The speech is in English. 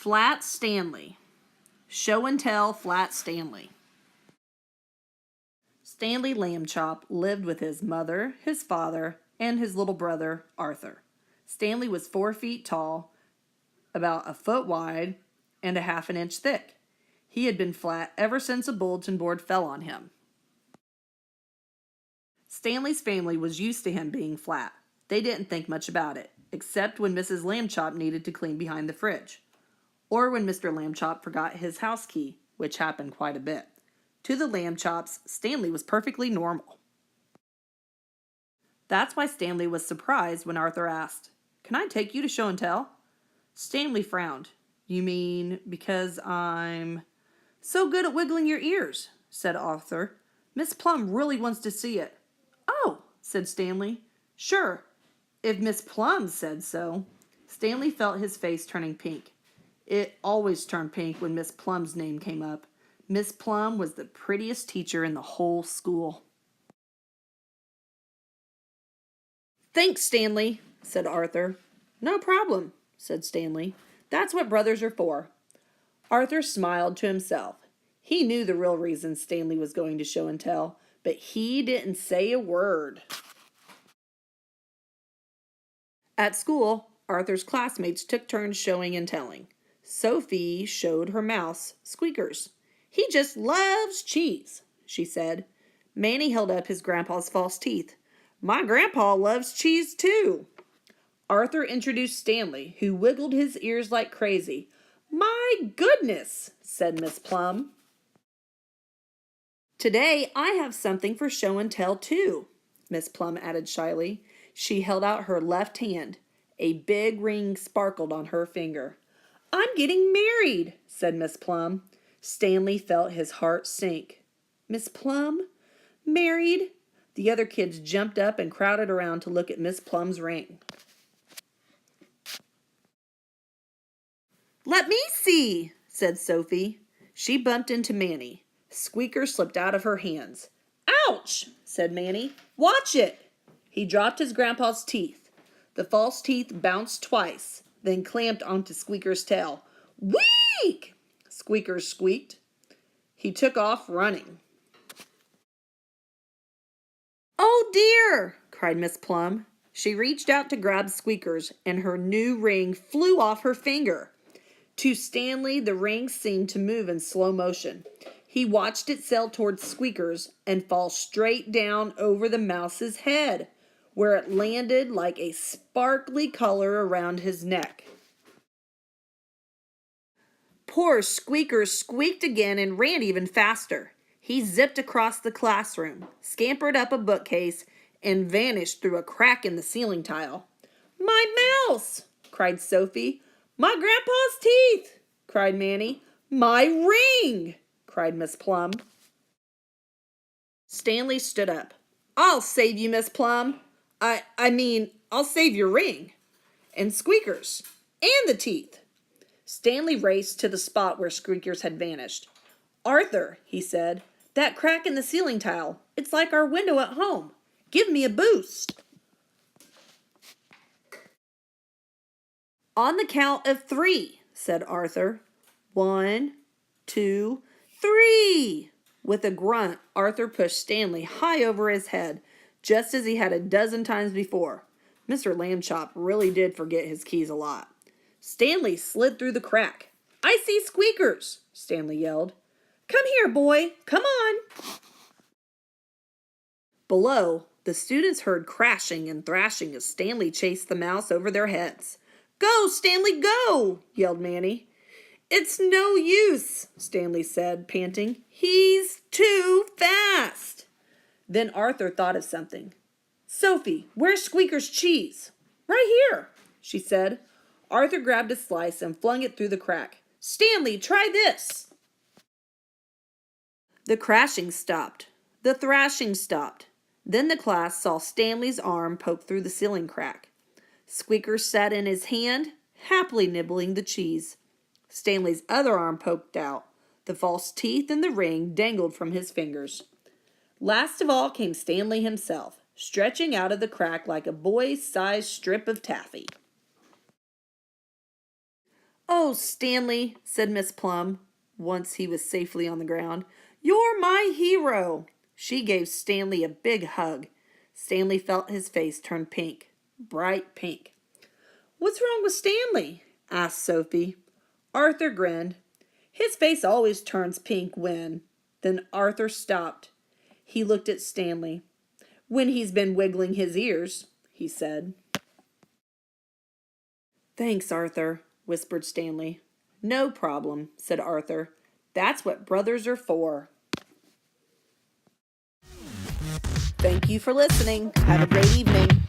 Flat Stanley. Show and tell Flat Stanley. Stanley Lambchop lived with his mother, his father, and his little brother, Arthur. Stanley was 4 feet tall, about a foot wide, and a half an inch thick. He had been flat ever since a bulletin board fell on him. Stanley's family was used to him being flat. They didn't think much about it, except when Mrs. Lambchop needed to clean behind the fridge, or when Mr. Lambchop forgot his house key, which happened quite a bit. To the Lambchops, Stanley was perfectly normal. That's why Stanley was surprised when Arthur asked, "Can I take you to show and tell?" Stanley frowned. "You mean because I'm so good at wiggling your ears," said Arthur. "Miss Plum really wants to see it." "Oh," said Stanley. "Sure, if Miss Plum said so." Stanley felt his face turning pink. It always turned pink when Miss Plum's name came up. Miss Plum was the prettiest teacher in the whole school. "Thanks, Stanley," said Arthur. "No problem," said Stanley. "That's what brothers are for." Arthur smiled to himself. He knew the real reason Stanley was going to show and tell, but he didn't say a word. At school, Arthur's classmates took turns showing and telling. Sophie showed her mouse, Squeakers. "He just loves cheese," she said. Manny held up his grandpa's false teeth. "My grandpa loves cheese too." Arthur introduced Stanley, who wiggled his ears like crazy. "My goodness," said Miss Plum. "Today I have something for show and tell too," Miss Plum added shyly. She held out her left hand. A big ring sparkled on her finger. "I'm getting married," said Miss Plum. Stanley felt his heart sink. "Miss Plum? Married?" The other kids jumped up and crowded around to look at Miss Plum's ring. "Let me see," said Sophie. She bumped into Manny. Squeaker slipped out of her hands. "Ouch," said Manny. "Watch it." He dropped his grandpa's teeth. The false teeth bounced twice, then clamped onto Squeaker's tail. "Week!" Squeaker squeaked. He took off running. "Oh dear!" cried Miss Plum. She reached out to grab Squeaker's, and her new ring flew off her finger. To Stanley, the ring seemed to move in slow motion. He watched it sail towards Squeaker's and fall straight down over the mouse's head, where it landed like a sparkly color around his neck. Poor Squeaker squeaked again and ran even faster. He zipped across the classroom, scampered up a bookcase, and vanished through a crack in the ceiling tile. "My mouse!" cried Sophie. "My grandpa's teeth!" cried Manny. "My ring!" cried Miss Plum. Stanley stood up. "I'll save you, Miss Plum. I'll save your ring. And Squeaker's. And the teeth." Stanley raced to the spot where Squeaker's had vanished. "Arthur," he said, "that crack in the ceiling tile, it's like our window at home. Give me a boost." "On the count of 3, said Arthur. 1, 2, 3. With a grunt, Arthur pushed Stanley high over his head, just as he had a dozen times before. Mr. Lambchop really did forget his keys a lot. Stanley slid through the crack. "I see Squeakers," Stanley yelled. "Come here, boy. Come on." Below, the students heard crashing and thrashing as Stanley chased the mouse over their heads. "Go, Stanley, go!" yelled Manny. "It's no use," Stanley said, panting. "He's too fast." Then Arthur thought of something. "Sophie, where's Squeaker's cheese?" "Right here," she said. Arthur grabbed a slice and flung it through the crack. "Stanley, try this." The crashing stopped. The thrashing stopped. Then the class saw Stanley's arm poke through the ceiling crack. Squeaker sat in his hand, happily nibbling the cheese. Stanley's other arm poked out. The false teeth and the ring dangled from his fingers. Last of all came Stanley himself, stretching out of the crack like a boy-sized strip of taffy. "Oh, Stanley," said Miss Plum, once he was safely on the ground, "you're my hero." She gave Stanley a big hug. Stanley felt his face turn pink, bright pink. "What's wrong with Stanley?" asked Sophie. Arthur grinned. "His face always turns pink when—" Then Arthur stopped. He looked at Stanley. "When he's been wiggling his ears," he said. "Thanks, Arthur," whispered Stanley. "No problem," said Arthur. "That's what brothers are for." Thank you for listening. Have a great evening.